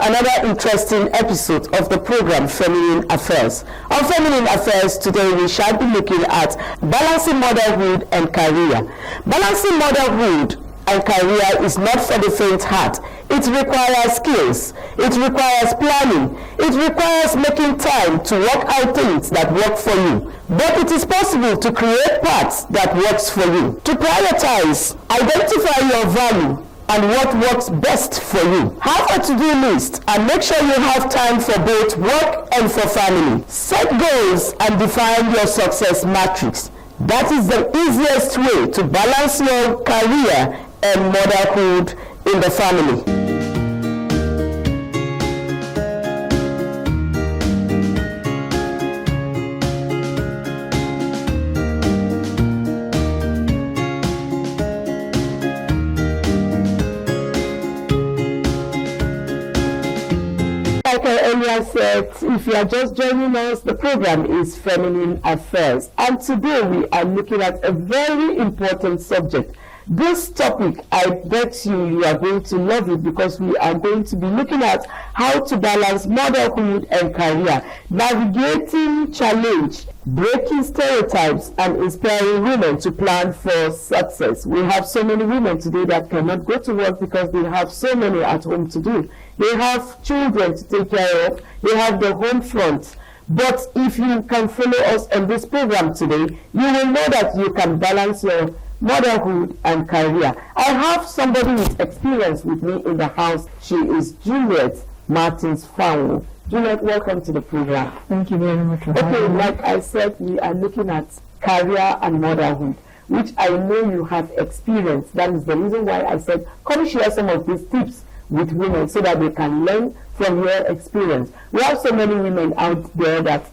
another interesting episode of the program Feminine Affairs. On Feminine Affairs today we shall be looking at balancing motherhood and career. Balancing motherhood and career is not for the faint heart. It requires skills, it requires planning, it requires making time to work out things that work for you. But it is possible to create paths that works for you. To prioritize, identify your value and what works best for you. Have a to-do list and make sure you have time for both work and for family. Set goals and define your success matrix. That is the easiest way to balance your career and motherhood in the family. Like I earlier said, if you are just joining us, the program is Feminine Affairs. And today we are looking at a very important subject. This topic, I bet you are going to love it because we are going to be looking at how to balance motherhood and career, navigating challenge, breaking stereotypes, and inspiring women to plan for success. We have so many women today that cannot go to work because they have so many at home to do. They have children to take care of. They have the home front. But if you can follow us on this program today, you will know that you can balance your motherhood and career. I have somebody with experience with me in the house. She is Juliet Martins-Fowle. Juliet, welcome to the program. Thank you very much. Okay, like I said, we are looking at career and motherhood, which I know you have experienced. That is the reason why I said, come share some of these tips with women so that they can learn from your experience. We have so many women out there that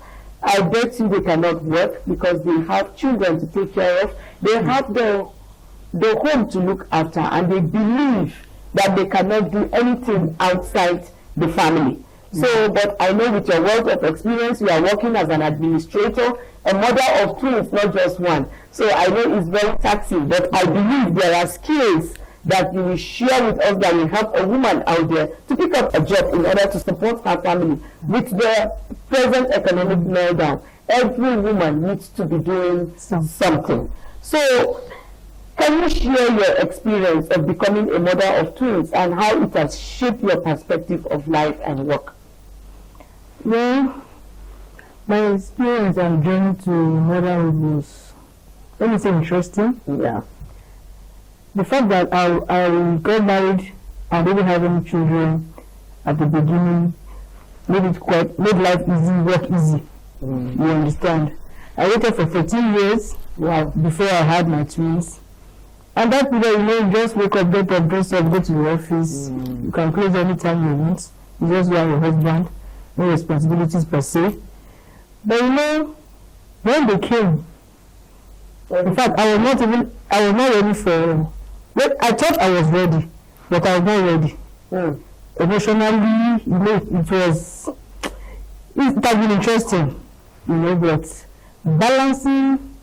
I bet you they cannot work because they have children to take care of. They have the home to look after, and they believe that they cannot do anything outside the family. So, but I know with your wealth of experience, you are working as an administrator, a mother of twins, not just one. So I know it's very taxing, but I believe there are skills that you will share with us that will help a woman out there to pick up a job in order to support her family. With the present economic meltdown, every woman needs to be doing something. So, can you share your experience of becoming a mother of twins and how it has shaped your perspective of life and work? Well, my experience and journey to motherhood was, let me say, interesting. Yeah. The fact that I got married and didn't have any children at the beginning made life easy, work easy. You understand? I waited for 13 years before I had my twins. And that period, you just wake up, get up, dress up, go to the office. You can close anytime you want. You just want your husband, no responsibilities per se. But when they came, in fact, I was not ready for. Well, I thought I was ready, but I was not ready. Emotionally, it has been interesting, but balancing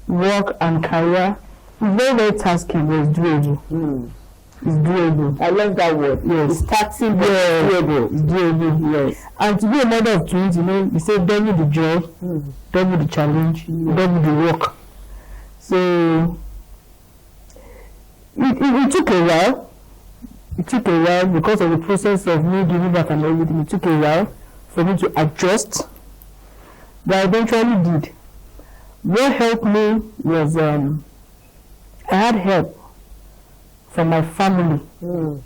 work and career is very, very tasking, but it's doable. It's doable. I love that word. Yes. It's taxing, but it's doable. It's doable, yes. And to be a mother of twins, you say double the joy, double the challenge, double the work. So it took a while. It took a while because of the process of me giving back and everything. It took a while for me to adjust, but I eventually did. What helped me was I had help from my family. The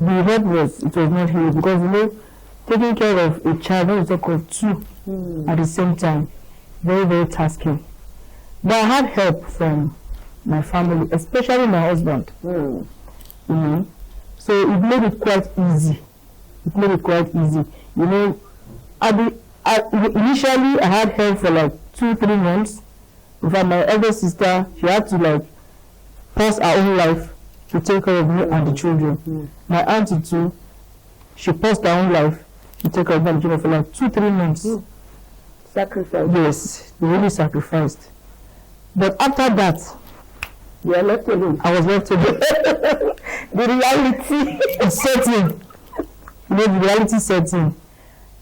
help was not huge because taking care of a child is equal to at the same time, very, very tasking. But I had help from my family, especially my husband. So it made it quite easy. Initially I had help for like 2-3 months. In fact, my elder sister, she had to pause her own life to take care of me and the children. My auntie too, she paused her own life to take care of me and the children for like 2-3 months. Sacrifice. Yes, they really sacrificed. But after that, you are left alone. I was left alone. The reality setting. The reality setting.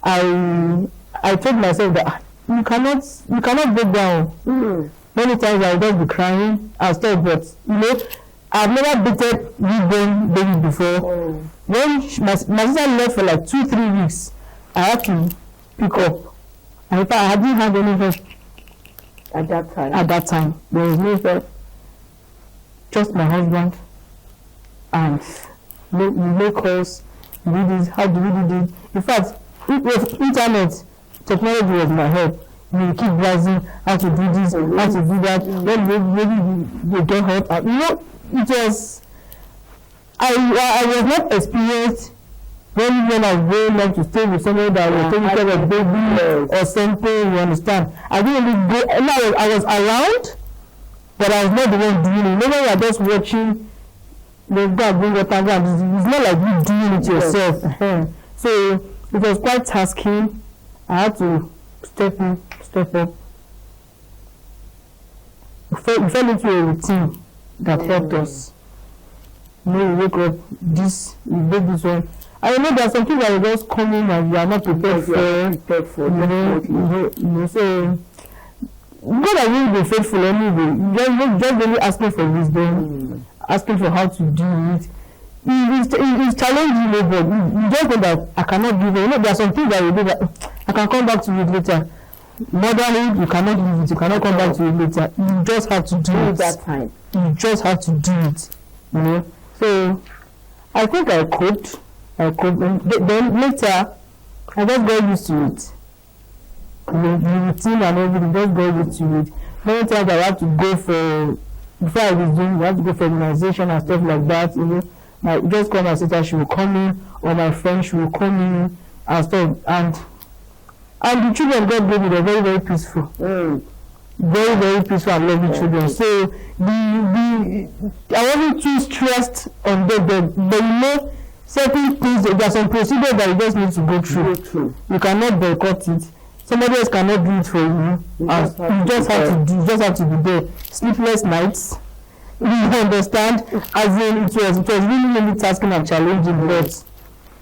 I told myself that you cannot break down. Many times I would just be crying and stuff, but I've never dated newborn baby before. When my sister left for like 2-3 weeks, I had to pick up. And in fact, I didn't have any help at that time. There was no help. Just my husband. And we make calls. We do this. How do we do this? In fact, with internet, technology was my help. You keep browsing how to do this, how to do that. When maybe you get help. It was. I was not experienced when I was growing up to stay with somebody that was taking care of baby or something. You understand? I didn't really go. I was around, but I was not the one doing it. Maybe I was just watching. They go and bring water and it's not like you doing it yourself. So it was quite tasking. I had to step up. We fell into a routine that helped us. We wake up, we make this one. I know there are some things that are just coming and we are not prepared for. So God has really been faithful anyway. Just really asking for wisdom, asking for how to do it. It's challenging, but you just know that I cannot give it. There are some things that you do that I can come back to it later. Motherhood, you cannot leave it. You cannot come back to it later. You just have to do it. That time. You just have to do it. So I think I could. Then later, I just got used to it. The routine and everything, just got used to it. Many times I have to go for, before I resume, I have to go for immunization and stuff like that. Just call my sister, she will come in, or my friend, she will come in and stuff. And the children God gave me, they're very, very peaceful. Very, very peaceful and loving children. So I wasn't too stressed on them, but certain things, there are some procedures that you just need to go through. You cannot boycott it. Somebody else cannot do it for you. You just have to be there. Sleepless nights. You understand? As in, it was really, really tasking and challenging, but it's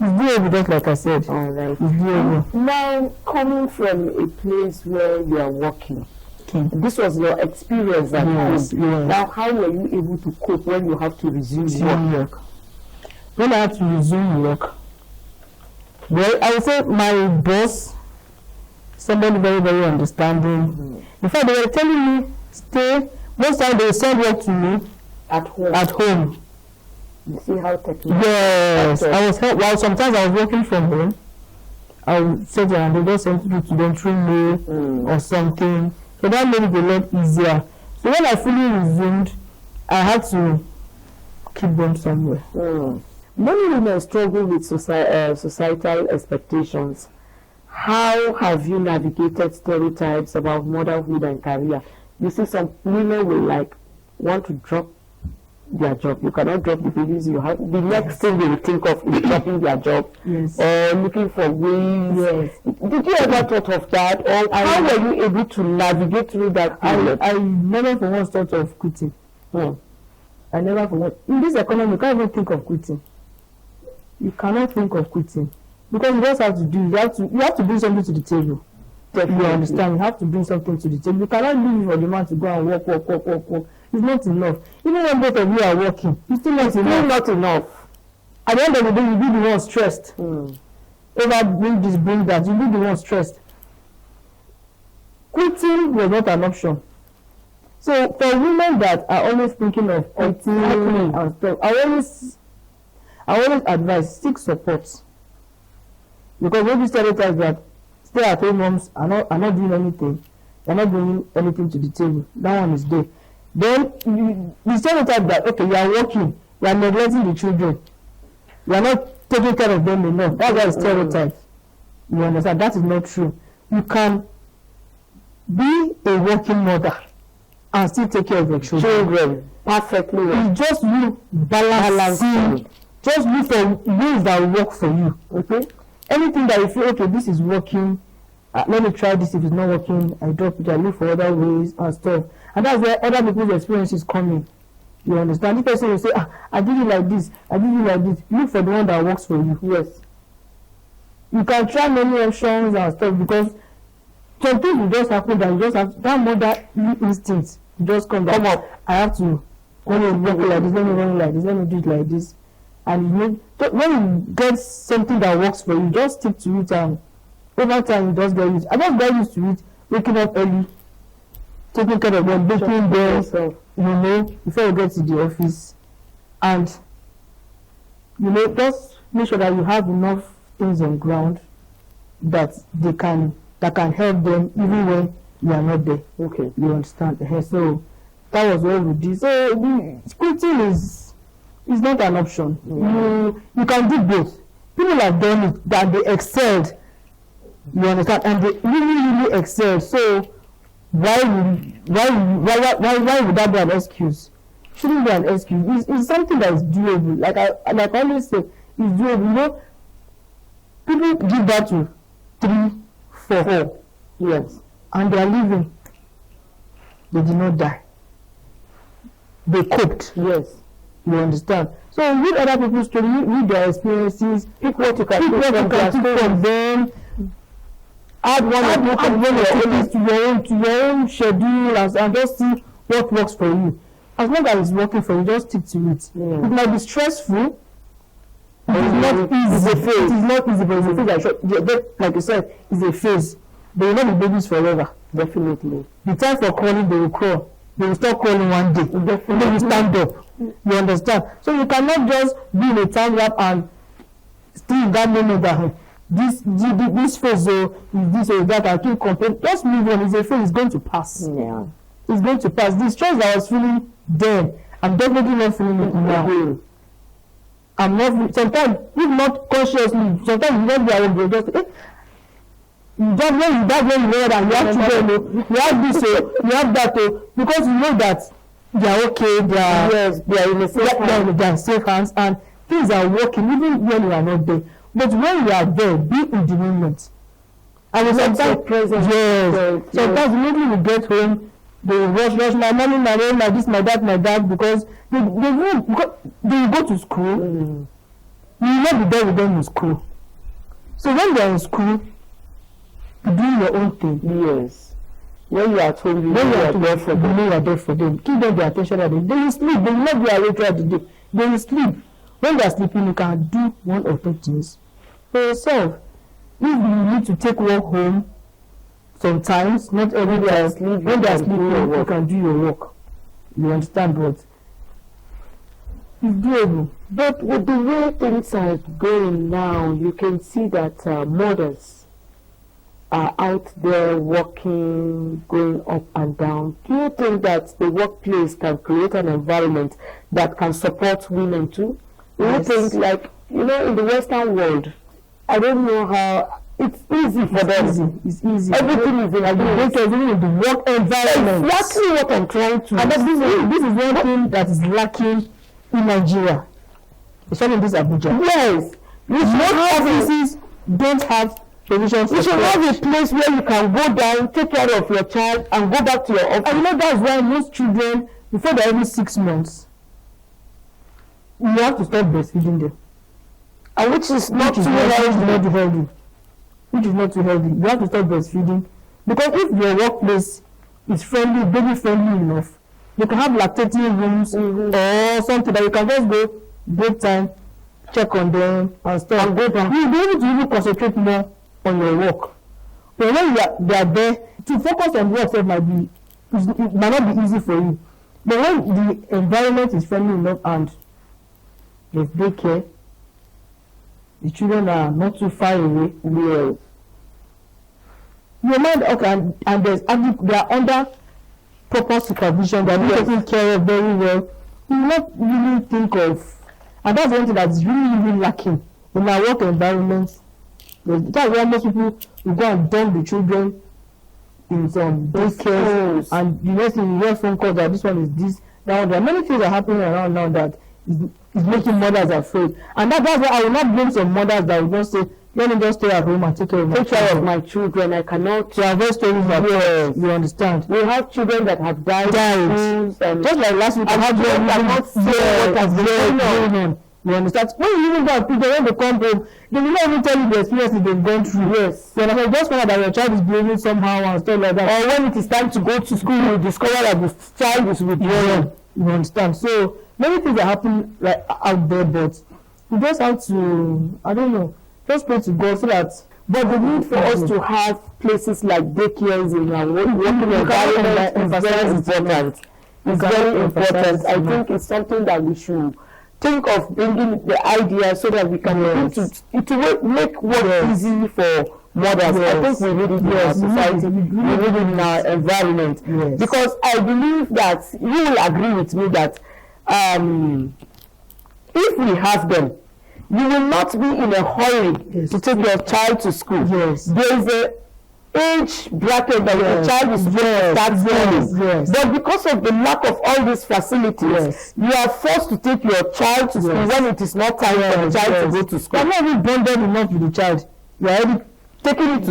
doable, just like I said. All right. It's doable. Now, coming from a place where you are working, this was your experience at home. Now, how were you able to cope when you have to resume work? When I had to resume work, well, I would say my boss, somebody very, very understanding. In fact, they were telling me, stay. Most times they would send work to me at home. You see how technical? Yes. Well, sometimes I was working from home. I would sit there and they just send it to them through mail or something. So that made it a lot easier. So when I fully resumed, I had to keep them somewhere. Many women struggle with societal expectations. How have you navigated stereotypes about motherhood and career? You see, some women will want to drop their job. You cannot drop the babies you have. The next thing they will think of is dropping their job or looking for ways. Did you ever thought of that? Or how were you able to navigate through that period? I never for once thought of quitting. I never for once. In this economy, you can't even think of quitting. You cannot think of quitting because you just have to do. You have to bring something to the table. You understand? You have to bring something to the table. You cannot leave for the man to go and work. It's not enough. Even when both of you are working, it's still not enough. At the end of the day, you'll be the one stressed. Over bring this, bring that. You'll be the one stressed. Quitting was not an option. So for women that are always thinking of quitting and stuff, I always advise seek support. Because when you stereotype that stay-at-home moms are not doing anything, they're not bringing anything to the table. That one is there. Then the stereotype that you are working, you are neglecting the children, you are not taking care of them enough. That's why it's stereotype. You understand? That is not true. You can be a working mother and still take care of your children perfectly. It's just you balancing. Just look for ways that will work for you. Anything that you feel this is working, let me try this. If it's not working, I drop it. I look for other ways and stuff. And that's where other people's experiences come in. You understand? This person will say, I did it like this, I did it like this. Look for the one that works for you. Yes. You can try many options and stuff, because some things will just happen that you just have that motherly instinct just come up. I have to, let me work like this, let me run like this, let me do it like this. And when you get something that works for you, just stick to it, and over time you just get used. I just get used to it, waking up early, taking care of them, baking them, before you get to the office. And just make sure that you have enough things on ground that can help them even when you are not there. Okay. You understand? So that was what we did. So quitting is not an option. You can do both. People have done it, that they excelled. You understand? And they really excelled. So why would that be an excuse? Shouldn't be an excuse. It's something that is doable. Like I always say, it's doable. People give birth to 3, 4, yes, and they are living. They did not die. They coped. Yes. You understand? So read other people's stories, read their experiences, pick what you can take from them, add one activities to your own schedule, and just see what works for you. As long as it's working for you, just stick to it. Yeah. It might be stressful. It is not easy. It's a phase. It is not easy, but it's a phase. Like you said, it's a phase. They will not be babies forever. Definitely. The time for crawling, they will crawl. They will stop crawling one day. Definitely. They will stand up. You understand? So you cannot just be in a time gap and still in that moment that this phase is this or that, I keep complaining. Just move on. It's a phase. It's going to pass. Yeah. It's going to pass. The stress that I was feeling then, I'm definitely not feeling it now. I'm not, sometimes, if not consciously, sometimes you don't be aware, just when you know that you have children, you have this, you have that, because you know that they are okay, they are in a safe hands, and things are working even when you are not there. But when you are there, be in the moment. And sometimes sometimes immediately we get home, they rush my mommy, my mom, my this, my dad, because they go to school. You will not be there with them in school. So when they are in school, you do your own thing. Yes. When you are at home, you are there for them. Give them the attention that they will sleep. They will not be awake throughout the day. They will sleep. When they are sleeping, you can do one or two things for yourself. If you need to take work home, sometimes, not every day, when they are sleeping, you can do your work. You understand? But it's doable. But with the way things are going now, you can see that mothers are out there working, going up and down. Do you think that the workplace can create an environment that can support women too? Do you think, like, in the Western world, I don't know how, it's easy for them. It's easy. Everything is in the work environment. Exactly what I'm trying to and this is one thing that is lacking in Nigeria. Especially in this Abuja. Yes. Most offices don't have provisions. You should have a place where you can go down, take care of your child, and go back to your office. And that's why most children, before they're every 6 months, you have to start breastfeeding them. And which is not too healthy. Which is not too healthy. You have to start breastfeeding. Because if your workplace is friendly, baby friendly enough, you can have lactating rooms or something that you can just go break time, check on them and stuff. And go down. You'll be able to even concentrate more on your work. But when they are there, to focus on work, it might not be easy for you. But when the environment is friendly enough and there's daycare, the children are not too far away. Yes. Your mind, okay, and they are under proper supervision. They are being taken care of very well. You will not really think of, and that's one thing that is really lacking in our work environments. That's why most people will go and dump the children in some daycare, and the next thing you hear phone calls that this one is this, that one. There are many things are happening around now that is making mothers afraid. And that's why I will not blame some mothers that will just say let me just stay at home and take care of my children. I cannot. To avoid stories like you understand. We have children that have died. Just like last week, I had children that not see what has been going on. You understand? When you even go and pick them, when they come home, they will not even tell you the experiences they've gone through. Yes. So I just find out that your child is behaving somehow and stuff like that. Or when it is time to go to school, you discover that the child is withdrawn. You understand? So many things are happening like out there, but we just have to, I don't know, just pray to God so that. But the need for us to have places like daycares in our working environment is very important. It's very important. I think it's something that we should think of bringing the idea so that we can it will make work easy for mothers. I think we need it in our society, we need it in our environment. Because I believe that you will agree with me that if we have them, you will not be in a hurry to take your child to school. There is a age bracket that the child is starts but because of the lack of all these facilities, you are forced to take your child to school when it is not time for the child to go to school. You are not even bonded enough with the child. You are already taking him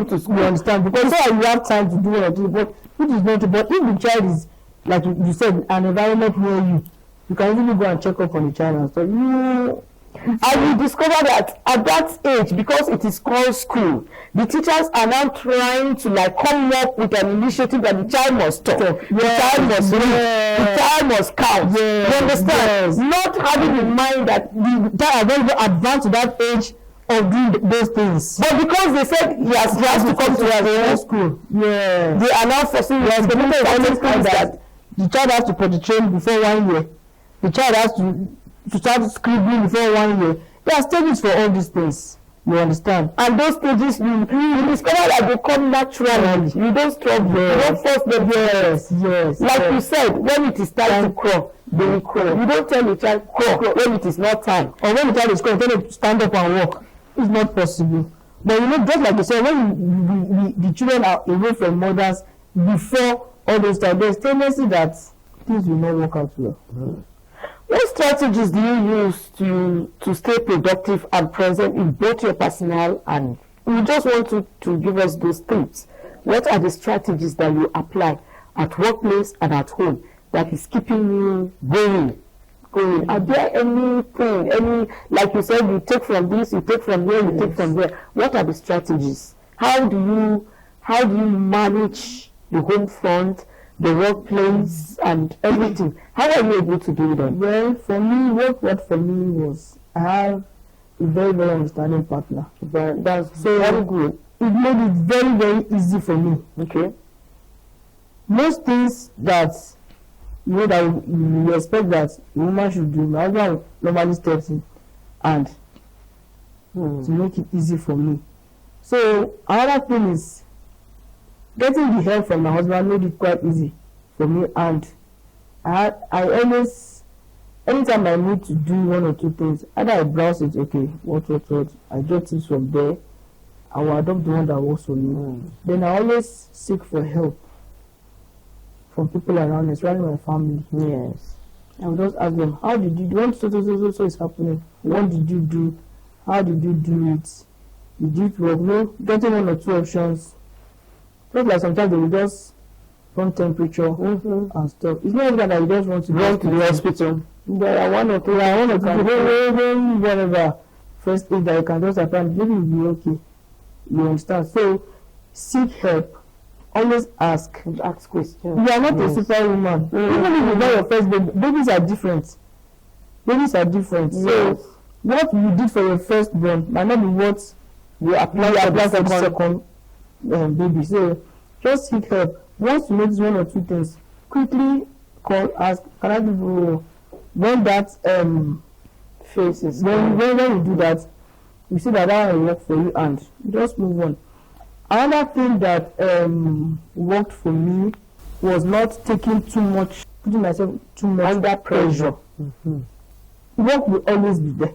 to school. You understand? Because so you have time to do what you do, but which is not. But if the child is, like you said, an environment near you can easily go and check up on the child and stuff. And we discover that at that age, because it is called school, the teachers are now trying to come up with an initiative that the child must talk, the child must read, the child must count. You understand? Not having in mind that the child is going to advance to that age of doing those things. But because they said he has to come to his school, they are now forcing that the child has to put the train before 1 year. The child has to start scribbling before 1 year. There are stages for all these things. You understand? And those stages, you discover that they come naturally. You don't struggle. You don't force them. Like you said, when it is time to crawl, they will crawl. You don't tell the child crawl when it is not time. Or when the child is crawling, tell them to stand up and walk. It's not possible. But just like you said, when the children are away from mothers before all those times, there's tendency that things will not work out well. What strategies do you use to stay productive and present in both your personal and we just want to give us those tips? What are the strategies that you apply at workplace and at home that is keeping you going? Are there anything, like you said, you take from this, you take from here, you take from there. What are the strategies? How do you manage the home front, the workplace and everything? How are you able to do that? Well, for me, what worked for me was I have a very, very understanding partner. That's so very good. It made it very, very easy for me. Okay. Most things that that you expect that a woman should do, my husband normally steps in and to make it easy for me. So another thing is getting the help from my husband made it quite easy for me, and I always, anytime I need to do one or two things, either I browse it, okay, what, I get it from there, I will adopt the one that works for me. Then I always seek for help from people around me, especially my family. Yes. I will just ask them, how did you do it? So is happening. What did you do? How did you do it? Did it work? No, getting one or two options. Just like sometimes they will just run temperature and stuff. It's not even that I just want to go to the hospital. There are one or two, whatever first aid that you can just apply, maybe you'll be okay. You understand? So seek help. Always ask questions. You are not a superwoman. Even if you know your first baby, babies are different. So what you did for your firstborn might not be what you apply for the second baby. So just seek help. Once you notice one or two things, quickly call, ask, can I give you when that faces when you do that, you see that will work for you and just move on. Another thing that worked for me was not putting myself too much under pressure. Work will always be there.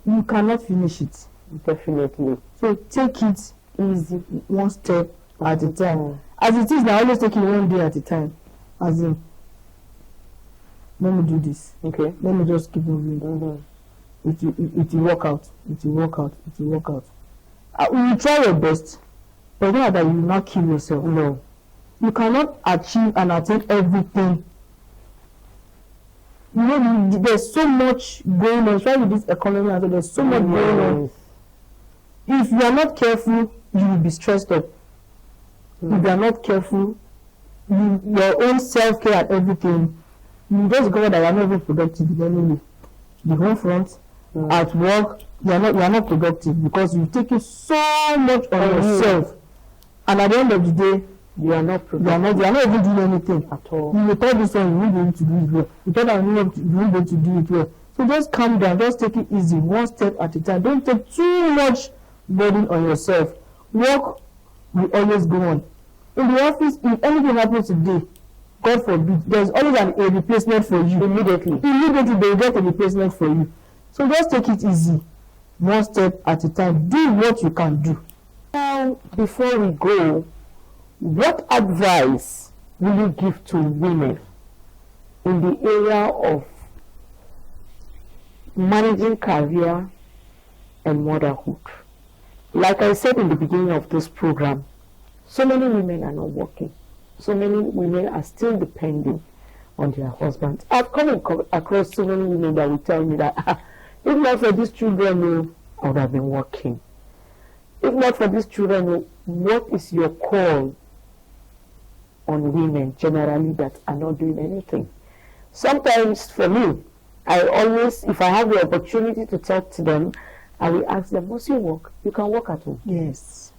You cannot finish it. Definitely. So take it easy, one step at a time. As it is now, always taking one day at a time. As in, let me do this. Okay. Let me just keep moving. It will work out. You try your best, but not that you will not kill yourself. No. You cannot achieve and attain everything. You know, there's so much going on, especially with this economy, and so there's so much going on. If you are not careful, you will be stressed up. If you are not careful, your own self-care and everything, you just discover that you are not even productive in any way. The home front, at work, you are not productive because you've taken so much on yourself, and at the end of the day, you are not productive. You are not even doing anything at all. You thought this one, you won't be able to do it well. You thought that you won't be able to do it well. So just calm down, just take it easy, one step at a time. Don't take too much burden on yourself. Work will always go on. In the office, if anything happens today, God forbid, there's always a replacement for you. Immediately they will get a replacement for you. So just take it easy, one step at a time. Do what you can do. Now, before we go, what advice will you give to women in the area of managing career and motherhood? Like I said in the beginning of this program, so many women are not working. So many women are still depending on their husbands. I've come across so many women that will tell me that if not for these children, I would have been working. If not for these children, what is your call on women generally that are not doing anything? Sometimes for me, I always, if I have the opportunity to talk to them, I will ask them, must you work? You can work at home. Yes.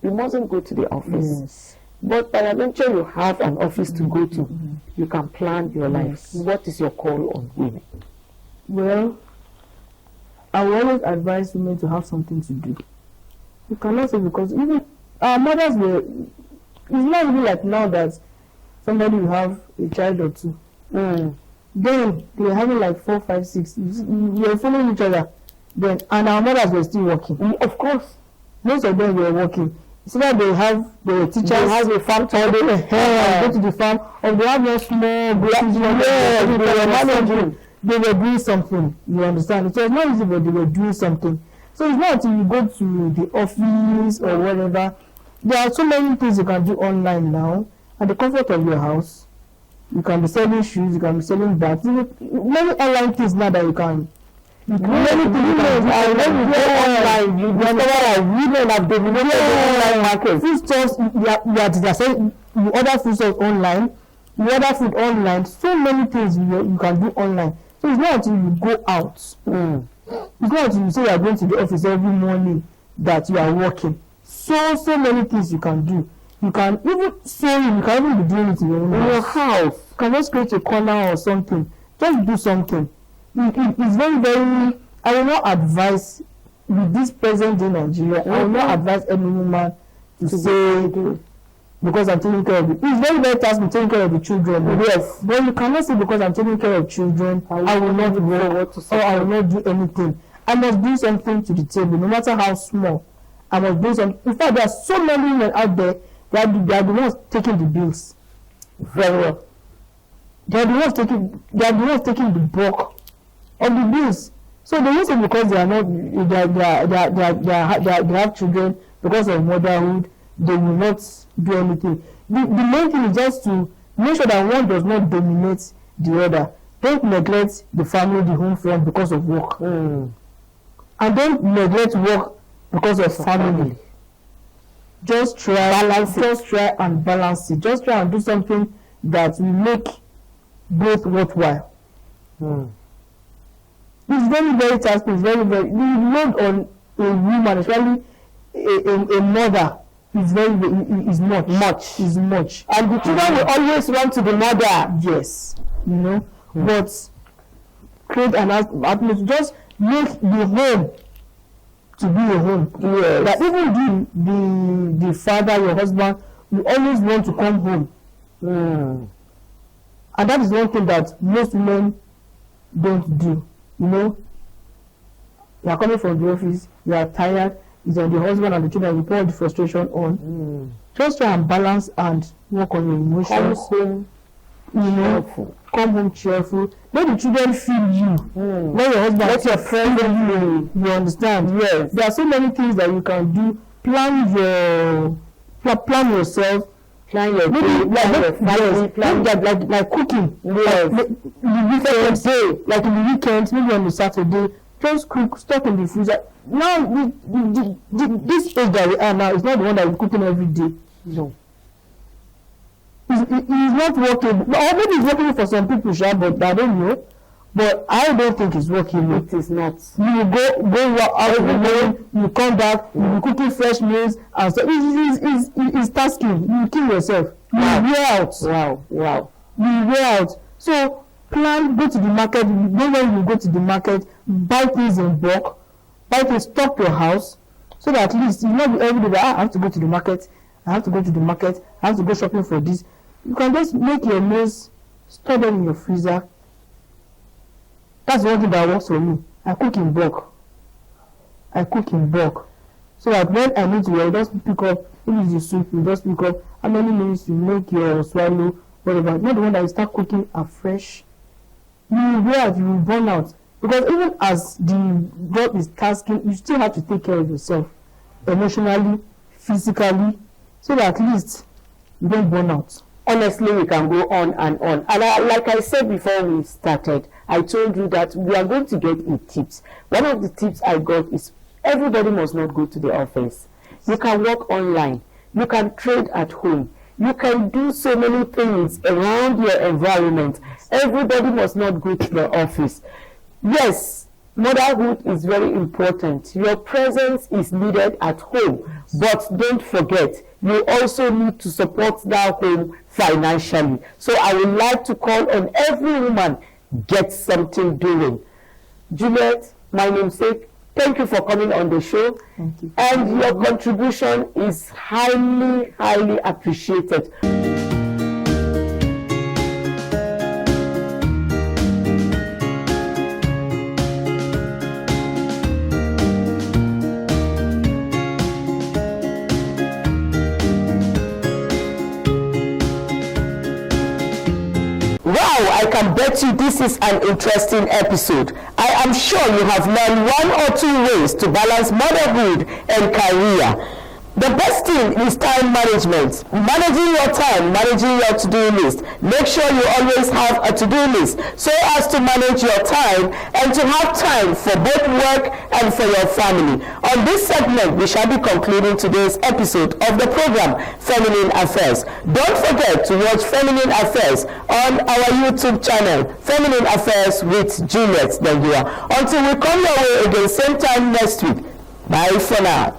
You mustn't go to the office. Yes. But by adventure, you have an office to go to. You can plan your life. What is your call on women? Well, I will always advise women to have something to do. You cannot say because even our mothers were, it's not even like now that somebody will have a child or two. Then they were having like 4, 5, 6. We were following each other. Then and our mothers were still working. Of course, most of them were working. So that they were teachers. They have a farm, or they go to the farm, or they have no small business. They were managing. They were doing something. You understand? It was not easy, but they were doing something. So it's not until you go to the office or whatever. There are so many things you can do online now, at the comfort of your house. You can be selling shoes. You can be selling bags. Many online things now that you can. Many things when you go online, you discover that women have dominated the online market. Foodstuffs, you order foodstuffs online, you order food online. So many things you can do online. So it's not until you go out. It's not until you say you are going to the office every morning that you are working. So many things you can do. You can even sewing. You can even be doing it in your house. You can just create a corner or something. Just do something. It's very, very. I will not advise with this present day Nigeria. I will not advise any woman to say because I'm taking care of it. It's very, very task me taking care of the children. Yes, but you cannot say because I'm taking care of children, I will not work or I will not do anything. I must bring something to the table, no matter how small. I must bring something. In fact, there are so many women out there that they are the ones taking the bills. Very well. They are the ones taking the bulk of the bills. So they won't say because they are not they have children because of motherhood, they will not do anything. The main thing is just to make sure that one does not dominate the other. Don't neglect the family, the home front because of work. And don't neglect work because of family. Just try and balance it. Just try and do something that will make both worthwhile. It's very, very taxing. It's very, very. The load on a woman, especially a mother, is much. And the children will always run to the mother. Yes, but create an atmosphere. Just make the home to be a home. Yes. That even the father, your husband, will always want to come home. And that is one thing that most women don't do. You are coming from the office, you are tired, it's on the husband and the children, you pour the frustration on. Just try and balance and work on your emotions. Come home cheerful. Come home cheerful. Let the children feel you. Let your husband, let your friends feel you. You understand? Yes. There are so many things that you can do. Plan yourself. Plan your day, plan your family, plan like cooking. Yes. The weekend day, like in the weekend, maybe on the Saturday, just cook stuff in the freezer. Now, this age that we are now is not the one that we're cooking every day. No. It's not working. Or maybe it's working for some people, sure, but I don't know. But I don't think it's working. It is not. You go out in the morning, you come back, you be cooking fresh meals, and so it's tasking. You kill yourself. You wear out. Wow. You wear out. So plan, go to the market. Know when you go to the market, buy things in bulk, buy things, stock your house, so that at least you not be every day that I have to go to the market. I have to go to the market. I have to go shopping for this. You can just make your meals, store them in your freezer. That's one thing that works for me. I cook in bulk. So that when I need to, I just pick up, if it's the soup, you just pick up how many minutes you make your swallow, whatever. Not the one that you start cooking afresh. You will wear out, you will burn out. Because even as the job is tasking, you still have to take care of yourself. Emotionally, physically, so that at least you don't burn out. Honestly, we can go on and on. And like I said before we started, I told you that we are going to get in tips. One of the tips I got is everybody must not go to the office. You can work online. You can trade at home. You can do so many things around your environment. Everybody must not go to the office. Yes, motherhood is very important. Your presence is needed at home. But don't forget, you also need to support that home financially. So I would like to call on every woman, get something doing. Juliet, my namesake, thank you for coming on the show. Thank you. And your contribution is highly, highly appreciated. Wow, I can bet you this is an interesting episode. I am sure you have learned one or two ways to balance motherhood and career. The best thing is time management. Managing your time, managing your to-do list. Make sure you always have a to-do list so as to manage your time and to have time for both work and for your family. On this segment, we shall be concluding today's episode of the program, Feminine Affairs. Don't forget to watch Feminine Affairs on our YouTube channel, Feminine Affairs with Juliet Dengua. Until we come your way again, same time next week. Bye for now.